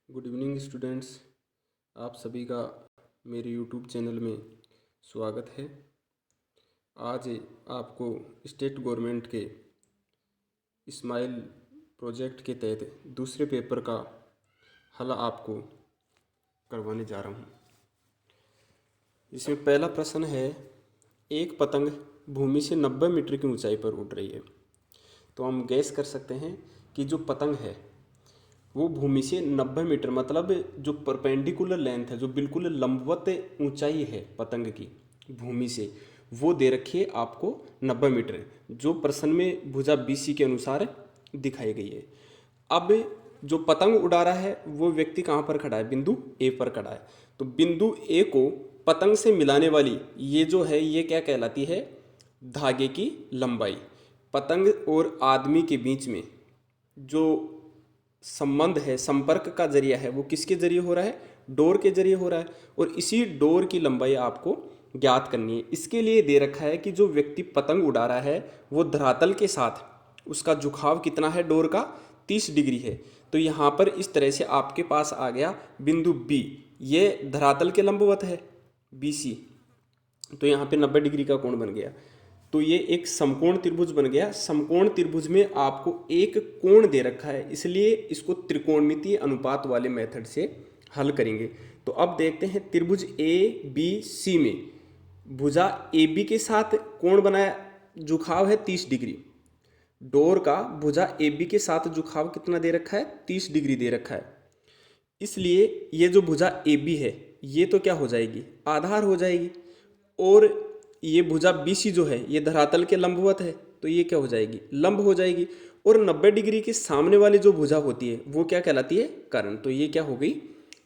Good evening students. आप सभी का मेरे यूट्यूब चैनल में स्वागत है। आज आपको स्टेट गवर्नमेंट के स्माइल प्रोजेक्ट के तहत दूसरे पेपर का हल आपको करवाने जा रहा हूँ। इसमें पहला प्रश्न है, एक पतंग भूमि से 90 मीटर की ऊंचाई पर उड़ रही है। तो हम गैस कर सकते हैं कि जो पतंग है वो भूमि से 90 मीटर, मतलब जो परपेंडिकुलर लेंथ है, जो बिल्कुल लंबवत ऊंचाई है पतंग की भूमि से, वो दे रखी है आपको 90 मीटर, जो प्रश्न में भुजा BC के अनुसार दिखाई गई है। अब जो पतंग उड़ा रहा है वो व्यक्ति कहाँ पर खड़ा है? बिंदु A पर खड़ा है। तो बिंदु A को पतंग से मिलाने वाली ये जो है, ये क्या कहलाती है? धागे की लंबाई। पतंग और आदमी के बीच में जो संबंध है, संपर्क का जरिया है, वो किसके जरिए हो रहा है? डोर के जरिए हो रहा है। और इसी डोर की लंबाई आपको ज्ञात करनी है। इसके लिए दे रखा है कि जो व्यक्ति पतंग उड़ा रहा है वो धरातल के साथ, उसका झुकाव कितना है डोर का? 30 डिग्री है। तो यहाँ पर इस तरह से आपके पास आ गया बिंदु B, ये धरातल के लंबवत है BC। तो यहाँ पे 90 डिग्री का कोण बन गया। तो ये एक समकोण त्रिभुज बन गया। समकोण त्रिभुज में आपको एक कोण दे रखा है, इसलिए इसको त्रिकोणमितीय अनुपात वाले मेथड से हल करेंगे। तो अब देखते हैं, त्रिभुज ABC में भुजा AB के साथ कोण बनाया, झुकाव है 30 डिग्री। डोर का भुजा AB के साथ झुकाव कितना दे रखा है? 30 डिग्री दे रखा है। इसलिए ये जो भुजा AB है ये तो क्या हो जाएगी? आधार हो जाएगी। और ये भुजा BC जो है ये धरातल के लंबवत है, तो ये क्या हो जाएगी? लंब हो जाएगी। और 90 डिग्री के सामने वाली जो भुजा होती है वो क्या कहलाती है? कर्ण। तो ये क्या हो गई?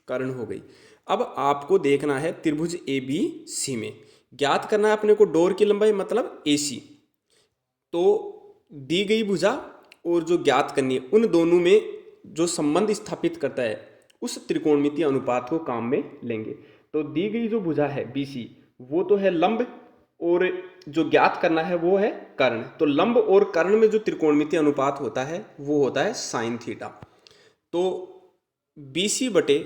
कर्ण हो गई। अब आपको देखना है त्रिभुज ABC में ज्ञात करना है अपने को डोर की लंबाई, मतलब AC। तो दी गई भुजा और जो ज्ञात करनी है, उन दोनों में जो संबंध स्थापित करता है उस त्रिकोणमितीय अनुपात को काम में लेंगे। तो दी गई जो भुजा है BC वो तो है लंब, और जो ज्ञात करना है वो है कर्ण। तो लंब और कर्ण में जो त्रिकोणमितीय अनुपात होता है वो होता है साइन थीटा। तो BC बटे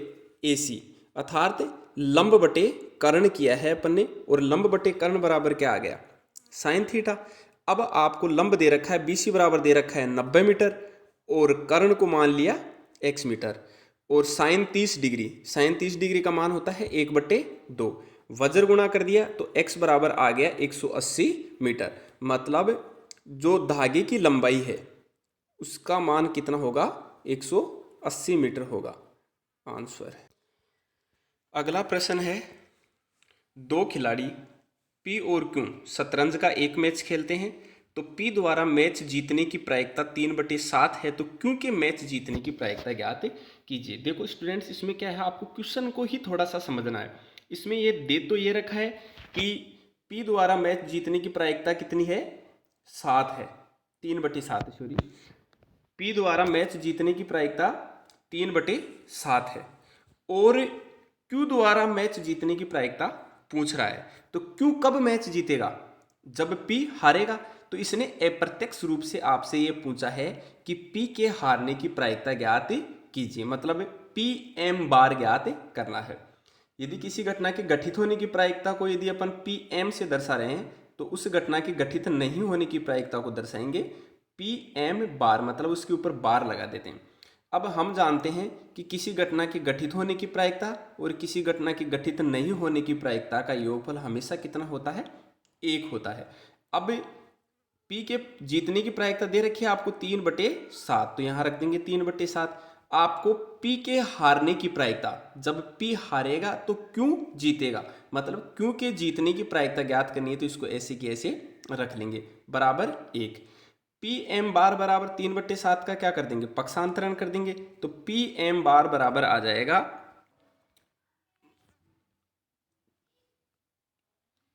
AC अर्थात लंब बटे कर्ण किया है अपन ने, और लंब बटे कर्ण बराबर क्या आ गया? Sine theta. अब आपको लंब दे रखा है BC बराबर दे रखा है 90 मीटर, और कर्ण को मान लिया x मीटर, और साइन 30 डिग्री, साइन 30 डिग्री का मान होता है 1/2। वज्र गुणा कर दिया तो x बराबर आ गया 180 मीटर। मतलब जो धागे की लंबाई है उसका मान कितना होगा? 180 मीटर होगा आंसर। अगला प्रश्न है, दो खिलाड़ी P और Q शतरंज का एक मैच खेलते हैं। तो P द्वारा मैच जीतने की प्रायिकता 3/7 है, तो Q के मैच जीतने की प्रायिकता ज्ञात कीजिए। देखो स्टूडेंट्स, इसमें क्या है, आपको क्वेश्चन को ही थोड़ा सा समझना है। इसमें ये दे तो ये रखा है कि P द्वारा मैच जीतने की प्रायिकता कितनी है? 7 है, 3/7 सॉरी। P द्वारा मैच जीतने की प्रायिकता 3/7 है, और Q द्वारा मैच जीतने की प्रायिकता पूछ रहा है। तो Q कब मैच जीतेगा? जब P हारेगा। तो इसने अप्रत्यक्ष रूप से आपसे ये पूछा है कि P के हारने की प्रायिकता ज्ञात कीजिए, मतलब PM बार ज्ञात करना है। यदि किसी घटना के घटित होने की प्रायिकता को यदि अपन PM से दर्शा रहे हैं, तो उस घटना के घटित नहीं होने की प्रायिकता को दर्शाएंगे PM बार, मतलब उसके ऊपर बार लगा देते हैं। अब हम जानते हैं कि किसी घटना के घटित होने की प्रायिकता और किसी घटना के घटित नहीं होने की प्रायिकता का योगफल हमेशा कितना होता है? 1 होता है। अब P के जीतने की प्रायिकता दे रखी है आपको 3/7, तो यहाँ रख देंगे 3/7। आपको P के हारने की प्रायिकता, जब P हारेगा तो Q जीतेगा, मतलब Q के जीतने की प्रायिकता ज्ञात करनी है, तो इसको ऐसे की ऐसे रख लेंगे बराबर 1। PM बार बराबर 3/7 का क्या कर देंगे? पक्षांतरण कर देंगे। तो PM बार बराबर आ जाएगा,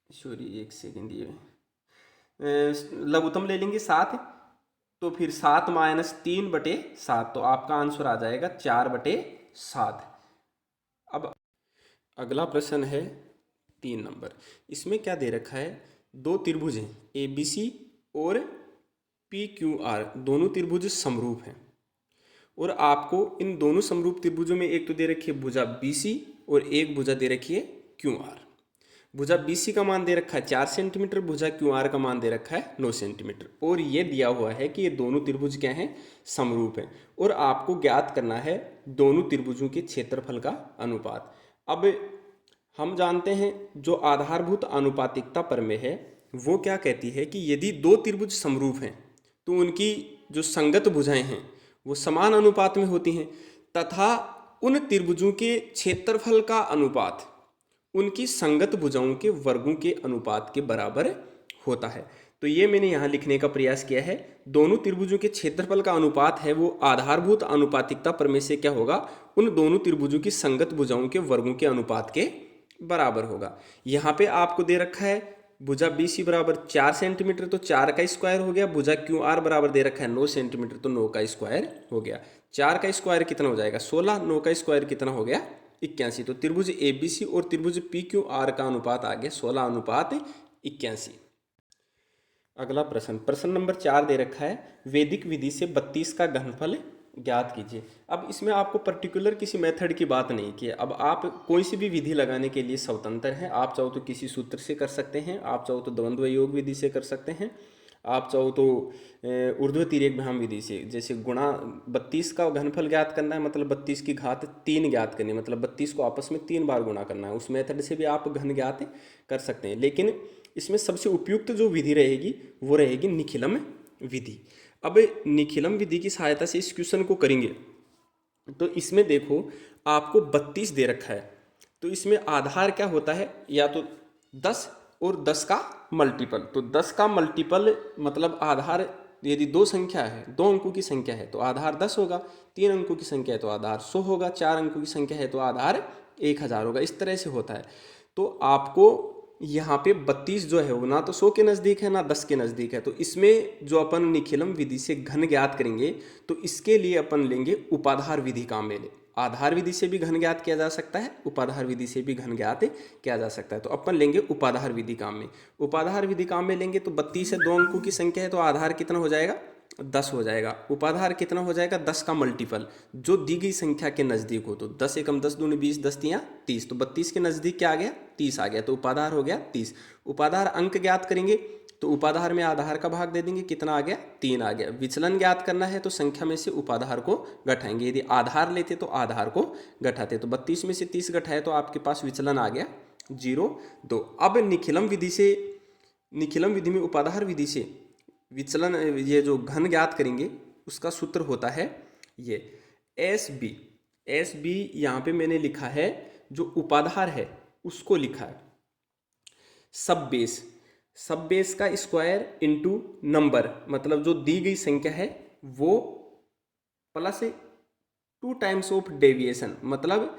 सॉरी एक सेकेंड, ये लघुत्तम ले लेंगे 7, तो फिर 7 - 3/7, तो आपका आंसर आ जाएगा 4/7। अब अगला प्रश्न है 3 नंबर। इसमें क्या दे रखा है? दो त्रिभुज हैं ABC और PQR, दोनों त्रिभुज समरूप हैं, और आपको इन दोनों समरूप त्रिभुजों में एक तो दे रखी है भुजा BC और एक भुजा दे रखी है QR। भुजा BC का मान दे रखा है 4 सेंटीमीटर, भुजा QR का मान दे रखा है 9 सेंटीमीटर, और ये दिया हुआ है कि ये दोनों त्रिभुज क्या हैं, समरूप हैं, और आपको ज्ञात करना है दोनों त्रिभुजों के क्षेत्रफल का अनुपात। अब हम जानते हैं जो आधारभूत आनुपातिकता प्रमेय है वो क्या कहती है कि यदि दो त्रिभुज समरूप हैं तो उनकी जो संगत भुजाएं हैं वो समान अनुपात में होती हैं, तथा उन त्रिभुजों के क्षेत्रफल का अनुपात उनकी संगत भुजाओं के वर्गों के अनुपात के बराबर होता है। तो ये मैंने यहाँ लिखने का प्रयास किया है, दोनों त्रिभुजों के क्षेत्रफल का अनुपात है वो आधारभूत आनुपातिकता प्रमेय से क्या होगा, उन दोनों त्रिभुजों की संगत भुजाओं के वर्गों के अनुपात के बराबर होगा। यहाँ पे आपको दे रखा है भुजा BC बराबर 4 सेंटीमीटर तो 4 का स्क्वायर हो गया, भुजा QR बराबर दे रखा है 9 सेंटीमीटर तो 9 का स्क्वायर हो गया। 4 का स्क्वायर कितना हो जाएगा 16, 9 का स्क्वायर कितना हो गया 81। तो त्रिभुज ABC और त्रिभुज PQR का अनुपात आ गया 16:81। अगला प्रश्न, प्रश्न नंबर 4 दे रखा है वैदिक विधि से 32 का घनफल ज्ञात कीजिए। अब इसमें आपको पर्टिकुलर किसी मेथड की बात नहीं की है, अब आप कोई सी भी विधि लगाने के लिए स्वतंत्र हैं। आप चाहो तो किसी सूत्र से कर सकते हैं, आप चाहो तो द्वंद्व योग विधि से कर सकते हैं, आप चाहो तो ऊर्ध्व तिर्यक भ्राम विधि से, जैसे गुणा 32 का घनफल ज्ञात करना है मतलब 32 की घात 3 ज्ञात करनी है, मतलब 32 को आपस में 3 बार गुणा करना है, उस मेथड से भी आप घन ज्ञात कर सकते हैं। लेकिन इसमें सबसे उपयुक्त जो विधि रहेगी वो रहेगी निखिलम विधि। अब निखिलम विधि की सहायता से इस क्वेश्चन को करेंगे तो इसमें देखो आपको 32 दे रखा है, तो इसमें आधार क्या होता है, या तो 10 और 10 का मल्टीपल। तो 10 का मल्टीपल मतलब आधार, यदि दो संख्या है, 2 अंकों की संख्या है तो आधार 10 होगा, 3 अंकों की संख्या है तो आधार 100 होगा, 4 अंकों की संख्या है तो आधार 1000 होगा। इस तरह से होता है। तो आपको यहाँ पे 32 जो है वो ना तो 100 के नज़दीक है ना 10 के नज़दीक है। तो इसमें जो अपन निखिलम विधि से घन ज्ञात करेंगे तो इसके लिए अपन लेंगे उपाधार विधि काम में ले। आधार विधि से भी घन ज्ञात किया जा सकता है, उपाधार विधि से भी घन ज्ञात किया जा सकता है। तो अपन लेंगे उपाधार विधि काम में। उपाधार विधि काम में लेंगे तो 32 है, 2 अंकों की संख्या है तो आधार कितना हो जाएगा 10 हो जाएगा। उपाधार कितना हो जाएगा 10 का मल्टीपल जो दी गई संख्या के नज़दीक हो, तो 10 एकम 10 दूनी 20, 10 तियाँ 30, तो 32 के नज़दीक क्या आ गया 30 आ गया, तो उपाधार हो गया 30। उपाधार अंक ज्ञात करेंगे तो उपाधार में आधार का भाग दे देंगे, कितना आ गया 3 आ गया। विचलन ज्ञात करना है तो संख्या में से उपाधार को घटाएंगे, यदि आधार लेते तो आधार को घटाते, तो 32 में से 30 घटाए तो आपके पास विचलन आ गया 0.2। अब निखिलम विधि में उपाधार विधि से विचलन, ये जो घन ज्ञात करेंगे उसका सूत्र होता है ये एस बी। यहाँ पे मैंने लिखा है जो उपाधार है उसको लिखा है सब बेस का स्क्वायर इंटू नंबर, मतलब जो दी गई संख्या है वो प्लस 2 टाइम्स ऑफ डेविएशन, मतलब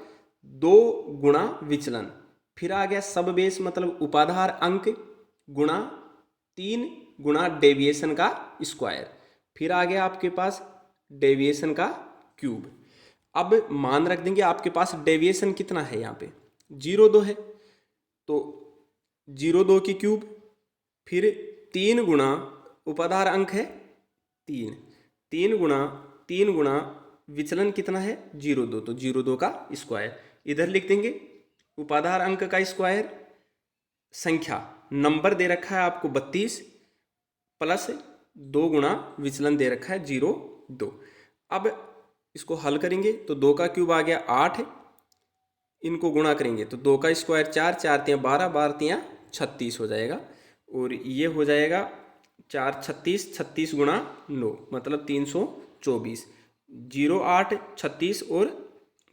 2 गुणा विचलन। फिर आ गया सब बेस मतलब उपाधार अंक गुणा 3 गुणा डेविएशन का स्क्वायर। फिर आ गया आपके पास डेविएशन का क्यूब। अब मान रख देंगे आपके पास डेविएशन कितना है, यहाँ पे 0.2 है तो 0.2 की क्यूब, फिर 3 गुणा उपाधार अंक है 3 गुणा विचलन कितना है 0.2, तो 0.2 का स्क्वायर। इधर लिख देंगे उपाधार अंक का स्क्वायर, संख्या नंबर दे रखा है आपको 32 प्लस 2 गुणा विचलन दे रखा है 0.2। अब इसको हल करेंगे तो 2 का क्यूब आ गया 8, इनको गुणा करेंगे तो 2 का स्क्वायर 4, 4 तियाँ 12, 12 तियाँ 36 हो जाएगा, और ये हो जाएगा 4 36, 36 गुणा 9 मतलब 324, 0 8 36 और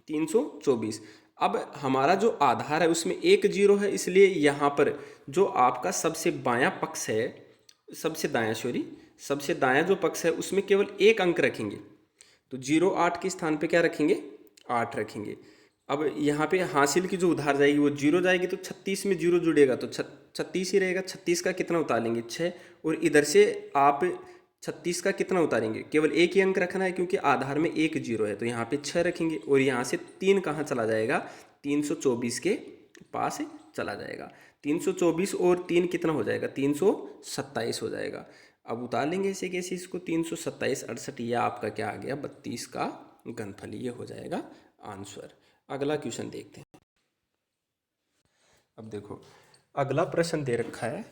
324। अब हमारा जो आधार है उसमें एक 0 है, इसलिए यहाँ पर जो आपका सबसे बायां पक्ष है, सबसे दायां जो पक्ष है उसमें केवल एक अंक रखेंगे, तो 0 8 के स्थान पे क्या रखेंगे 8 रखेंगे। अब यहाँ पे हासिल की जो उधार जाएगी वो 0 जाएगी, तो 36 में 0 जुड़ेगा तो 36 ही रहेगा। 36 का कितना उतारेंगे 6, और इधर से आप 36 का कितना उतारेंगे, केवल एक ही अंक रखना है क्योंकि आधार में एक 0 है, तो यहाँ पे 6 रखेंगे, और यहाँ से 3 कहाँ चला जाएगा 324 के पास चला जाएगा। 324 और 3 कितना हो जाएगा 327 हो जाएगा। अब उतार लेंगे ऐसे कैसे इसको 327 68, यह आपका क्या आ गया 32 का घनफल। ये हो जाएगा आंसर। अगला क्वेश्चन देखते हैं। अब देखो अगला प्रश्न दे रखा है,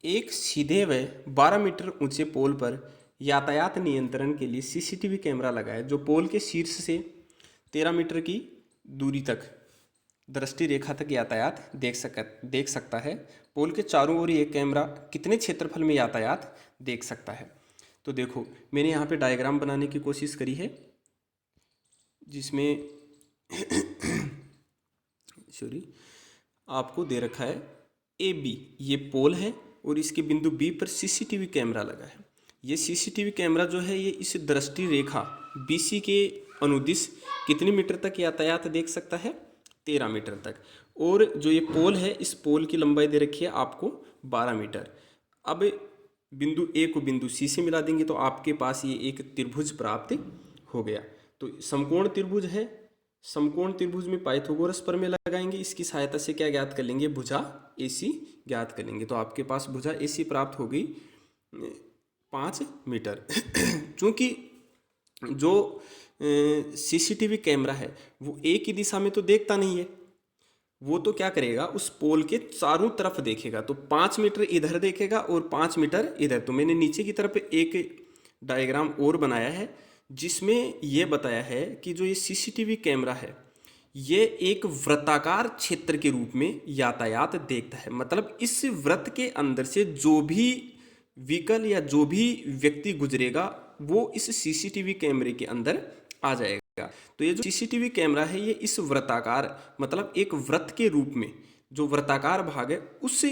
एक सीधे व 12 मीटर ऊंचे पोल पर यातायात नियंत्रण के लिए सीसीटीवी कैमरा लगा है, जो पोल के शीर्ष से 13 मीटर की दूरी तक दृष्टि रेखा तक यातायात देख सकता है। पोल के चारों ओर ये कैमरा कितने क्षेत्रफल में यातायात देख सकता है? तो देखो मैंने यहाँ पे डायग्राम बनाने की कोशिश करी है, जिसमें सॉरी आपको दे रखा है ए बी, ये पोल है और इसके बिंदु बी पर सीसीटीवी कैमरा लगा है। ये सीसीटीवी कैमरा जो है ये इस दृष्टि रेखा बीसी के अनुदिश कितनी मीटर तक यातायात देख सकता है? 13 मीटर तक। और जो ये पोल है, इस पोल की लंबाई दे रखी है आपको 12 मीटर। अब बिंदु ए को बिंदु सी से मिला देंगे तो आपके पास ये एक त्रिभुज प्राप्त हो गया। तो समकोण त्रिभुज है, समकोण त्रिभुज में पाइथागोरस प्रमेय लगाएंगे, इसकी सहायता से क्या ज्ञात कर लेंगे? भुजा AC ज्ञात कर लेंगे। तो आपके पास भुजा AC प्राप्त हो गई 5 मीटर। चूँकि जो CCTV कैमरा है वो एक ही दिशा में तो देखता नहीं है, वो तो क्या करेगा, उस पोल के चारों तरफ देखेगा। तो 5 मीटर इधर देखेगा और 5 मीटर इधर। तो मैंने नीचे की तरफ एक डायग्राम और बनाया है, जिसमें ये बताया है कि जो ये CCTV कैमरा है ये एक वृत्ताकार क्षेत्र के रूप में यातायात देखता है। मतलब इस वृत्त के अंदर से जो भी व्हीकल या जो भी व्यक्ति गुजरेगा वो इस CCTV कैमरे के अंदर आ जाएगा। तो ये जो CCTV कैमरा है ये इस वृत्ताकार, मतलब एक वृत्त के रूप में जो वृत्ताकार भाग है उस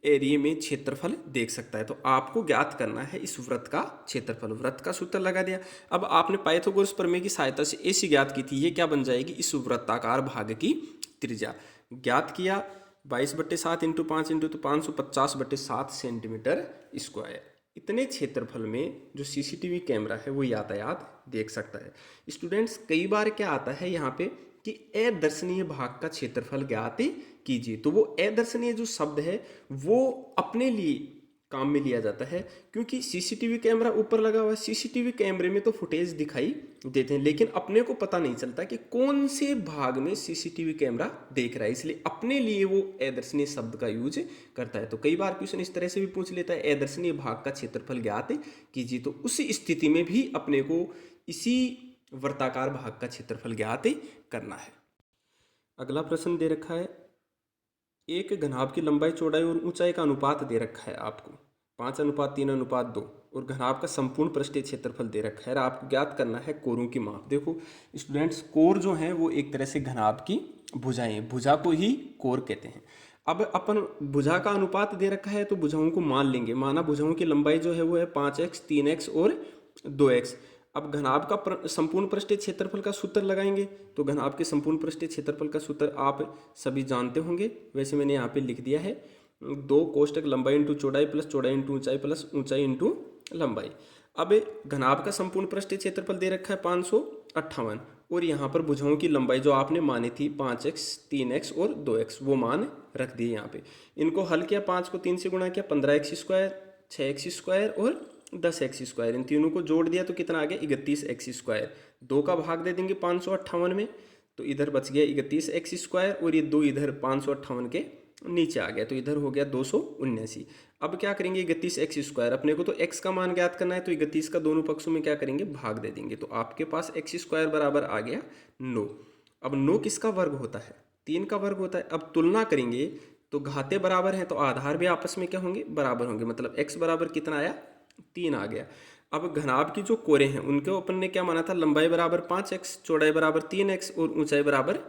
एरिया में क्षेत्रफल देख सकता है। तो आपको ज्ञात करना है इस वृत्त का क्षेत्रफल। वृत्त का सूत्र लगा दिया। अब आपने पाइथागोरस प्रमेय की सहायता से AC ज्ञात की थी, ये क्या बन जाएगी? इस वृत्ताकार भाग की त्रिज्या ज्ञात किया 22/7 इंटू 5 इंटू तो 550/7 सेंटीमीटर स्क्वायर। इतने क्षेत्रफल में जो CCTV कैमरा है वो यातायात देख सकता है। स्टूडेंट्स कई बार क्या आता है यहाँ पे कि अदर्शनीय भाग का क्षेत्रफल ज्ञात कीजिए। तो वो अदर्शनीय जो शब्द है वो अपने लिए काम में लिया जाता है, क्योंकि CCTV कैमरा ऊपर लगा हुआ है। CCTV कैमरे में तो फुटेज दिखाई देते हैं, लेकिन अपने को पता नहीं चलता कि कौन से भाग में CCTV कैमरा देख रहा है, इसलिए अपने लिए वो अदर्शनीय शब्द का यूज करता है। तो कई बार क्वेश्चन इस तरह से भी पूछ लेता है, अदर्शनीय भाग का क्षेत्रफल ज्ञात कीजिए। तो उस स्थिति में भी अपने को इसी वृत्ताकार भाग का क्षेत्रफल ज्ञात करना है। अगला प्रश्न दे रखा है, एक घनाभ की लंबाई, चौड़ाई और ऊंचाई का अनुपात दे रखा है आपको 5:3:2 और घनाभ का संपूर्ण पृष्ठीय क्षेत्रफल दे रखा है। आपको ज्ञात करना है कोरों की माप। देखो स्टूडेंट्स, कोर जो है वो एक तरह से घनाभ की भुजाएं, भुजा को ही कोर कहते हैं। अब अपन भुजा का अनुपात दे रखा है तो भुजाओं को मान लेंगे। माना भुजाओं की लंबाई जो है वो है 5x, 3x और 2x। अब घनाभ का संपूर्ण पृष्ठीय क्षेत्रफल का सूत्र लगाएंगे। तो घनाभ के संपूर्ण पृष्ठीय क्षेत्रफल का सूत्र आप सभी जानते होंगे, वैसे मैंने यहाँ पे लिख दिया है 2 कोष्टक लंबाई इंटू चौड़ाई प्लस चौड़ाई इंटू ऊंचाई प्लस ऊंचाई इंटू लंबाई। अब घनाभ का संपूर्ण पृष्ठीय क्षेत्रफल दे रखा है 558 और यहाँ पर भुजाओं की लंबाई जो आपने मानी थी 5x, 3x और 2x, वो मान रख दिए यहाँ पे। इनको हल किया, 5 को 3 से गुणा किया 15x², 6x² और 10x²। इन तीनों को जोड़ दिया तो कितना आ गया? 31x²। 2 का भाग दे देंगे 558 में तो इधर बच गया 31x² और ये 2 इधर 558 के नीचे आ गया तो इधर हो गया 279। अब क्या करेंगे? 31x², अपने को तो x का मान ज्ञात करना है तो 31 का दोनों पक्षों में क्या करेंगे? भाग दे देंगे। तो आपके पास x² बराबर आ गया 9। अब 9 किसका वर्ग होता है? 3 का वर्ग होता है। अब तुलना करेंगे तो घाते बराबर हैं तो आधार भी आपस में क्या होंगे? बराबर होंगे। मतलब x बराबर कितना आया? 3 आ गया। अब घनाभ की जो कोरे हैं उनको अपन ने क्या माना था? लंबाई बराबर 5x, चौड़ाई बराबर 3x और ऊंचाई बराबर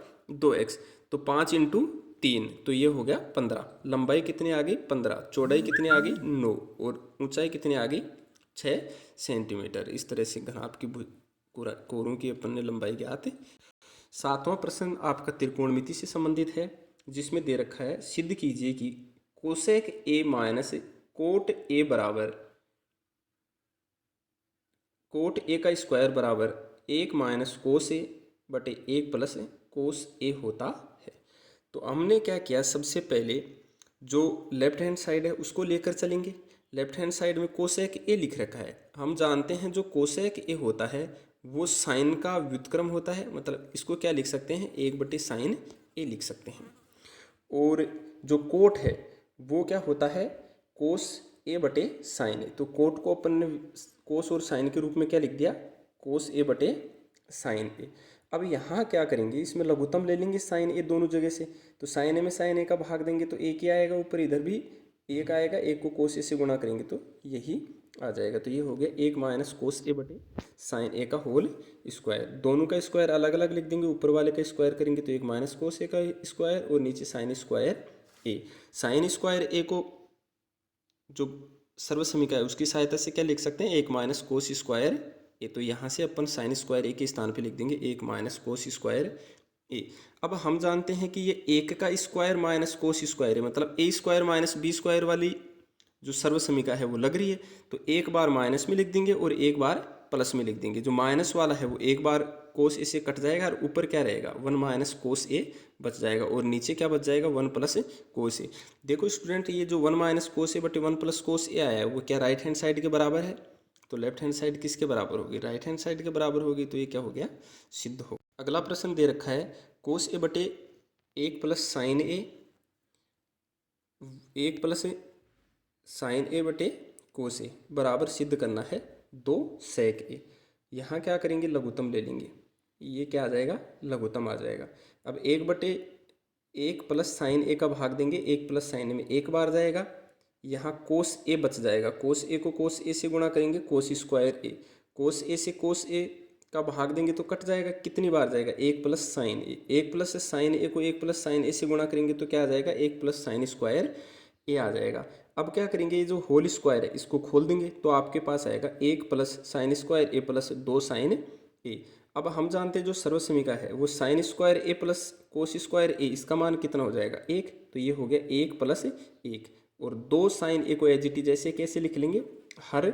2x। तो 5 इंटू 3 तो ये हो गया 15। लंबाई कितनी आ गई? 15। चौड़ाई कितनी आ गई? 9 और ऊंचाई कितनी आ गई? 6 सेंटीमीटर। इस तरह से घनाभ की कोरों की अपन ने लंबाई ज्ञात है। 7वां प्रश्न आपका त्रिकोणमिति से संबंधित है, जिसमें दे रखा है, सिद्ध कीजिए कि cosec A minus cot A बराबर कोट A का स्क्वायर बराबर 1 माइनस कोस A बटे 1 प्लस कोस A होता है। तो हमने क्या किया, सबसे पहले जो लेफ्ट हैंड साइड है उसको लेकर चलेंगे। लेफ्ट हैंड साइड में कोसेक A लिख रखा है। हम जानते हैं जो कोसेक A होता है वो साइन का व्युत्क्रम होता है, मतलब इसको क्या लिख सकते हैं, 1/sin ए लिख सकते हैं। और जो कोट है वो क्या होता है, कोस ए बटे साइन ए। तो कोट को अपन ने कोस और साइन के रूप में क्या लिख दिया, कोस ए बटे साइन ए। अब यहाँ क्या करेंगे, इसमें लघुत्तम ले लेंगे साइन ए दोनों जगह से, तो साइन ए में साइन ए का भाग देंगे तो एक ही आएगा ऊपर, इधर भी एक आएगा, एक को कोस ए से गुणा करेंगे तो यही आ जाएगा। तो ये हो गया 1 माइनस कोस ए बटे साइन ए का होल स्क्वायर। दोनों का स्क्वायर अलग अलग लिख देंगे, ऊपर वाले का स्क्वायर करेंगे तो 1 माइनस कोस ए का स्क्वायर और नीचे साइन स्क्वायर ए। साइन स्क्वायर ए को जो सर्वसमीका है उसकी सहायता से क्या लिख सकते हैं, 1 माइनस कोस स्क्वायर ए। तो यहाँ से अपन साइन स्क्वायर ए के स्थान पे लिख देंगे 1 माइनस कोस स्क्वायर ए। अब हम जानते हैं कि ये 1 का स्क्वायर माइनस कोस स्क्वायर है, मतलब ए स्क्वायर माइनस बी स्क्वायर वाली जो सर्वसमीका है वो लग रही है। तो एक बार माइनस में लिख देंगे और एक बार प्लस में लिख देंगे। जो माइनस वाला है वो एक बार कोस ए से कट जाएगा और ऊपर क्या रहेगा, 1 माइनस कोस ए बच जाएगा और नीचे क्या बच जाएगा, 1 प्लस कोस ए। देखो स्टूडेंट, ये जो 1 माइनस कोस ए बटे 1 प्लस कोस ए आया है वो क्या राइट हैंड साइड के बराबर है, तो लेफ्ट हैंड साइड किसके बराबर होगी, राइट हैंड साइड के बराबर होगी। तो ये क्या हो गया, सिद्ध हो। अगला प्रश्न दे रखा है, कोस ए बटे 1 प्लस साइन ए, 1 प्लस साइन ए बटे कोस ए बराबर सिद्ध करना है 2 सेक ए। यहाँ क्या करेंगे, लघुत्तम ले लेंगे, ये क्या आ जाएगा, लघुत्तम आ जाएगा। अब 1 प्लस साइन ए का भाग देंगे, 1 प्लस साइन ए में एक बार जाएगा, यहाँ कोस ए बच जाएगा, कोस ए को कोस ए से गुणा करेंगे, कोस स्क्वायर ए। कोस ए से कोस ए का भाग देंगे तो कट जाएगा, कितनी बार जाएगा, 1 प्लस साइन ए। 1 प्लस साइन ए को 1 प्लस साइन ए से गुणा करेंगे तो क्या आ जाएगा, 1 प्लस साइन स्क्वायर ए आ जाएगा। अब क्या करेंगे, ये जो होल स्क्वायर है इसको खोल देंगे तो आपके पास आएगा 1 प्लस साइन स्क्वायर ए प्लस 2 साइन ए। अब हम जानते हैं जो सर्वसमीका है वो साइन स्क्वायर ए प्लस कोस स्क्वायर ए, इसका मान कितना हो जाएगा, 1। तो ये हो गया 1 प्लस 1 और 2 साइन ए को एज इट इज ऐसे कैसे लिख लेंगे, हर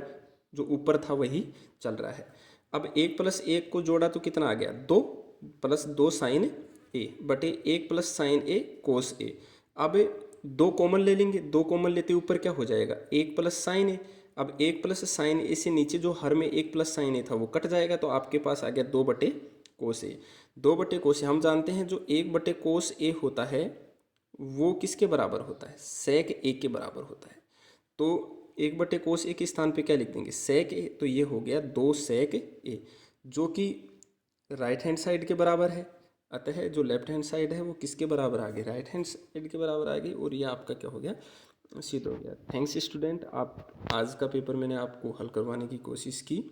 जो ऊपर था वही चल रहा है। अब 1 प्लस 1 को जोड़ा तो कितना आ गया, 2 प्लस 2 साइन ए बटे 1 प्लस साइन ए कोस ए। अब 2 कॉमन ले लेंगे, 2 कॉमन लेते ऊपर क्या हो जाएगा, 1 प्लस साइन ए। अब 1 प्लस साइन ए से नीचे जो हर में 1 प्लस साइन ए था वो कट जाएगा, तो आपके पास आ गया 2 बटे कोस ए। 2 बटे कोस ए, हम जानते हैं जो 1 बटे कोस ए होता है वो किसके बराबर होता है, सेक ए के बराबर होता है। तो 1 बटे कोस ए के स्थान पे क्या लिख देंगे, सेक ए। तो ये हो गया 2 सेक ए, जो कि राइट हैंड साइड के बराबर है। अतः जो लेफ्ट हैंड साइड है वो किसके बराबर आ गई, राइट हैंड साइड के बराबर आ गई और ये आपका क्या हो गया, सिद्ध हो गया। थैंक्स स्टूडेंट, आप आज का पेपर मैंने आपको हल करवाने की कोशिश की,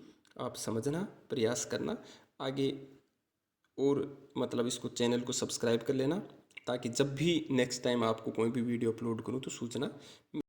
आप समझना प्रयास करना आगे, और मतलब इसको चैनल को सब्सक्राइब कर लेना ताकि जब भी नेक्स्ट टाइम आपको कोई भी वीडियो अपलोड करूँ तो सूचना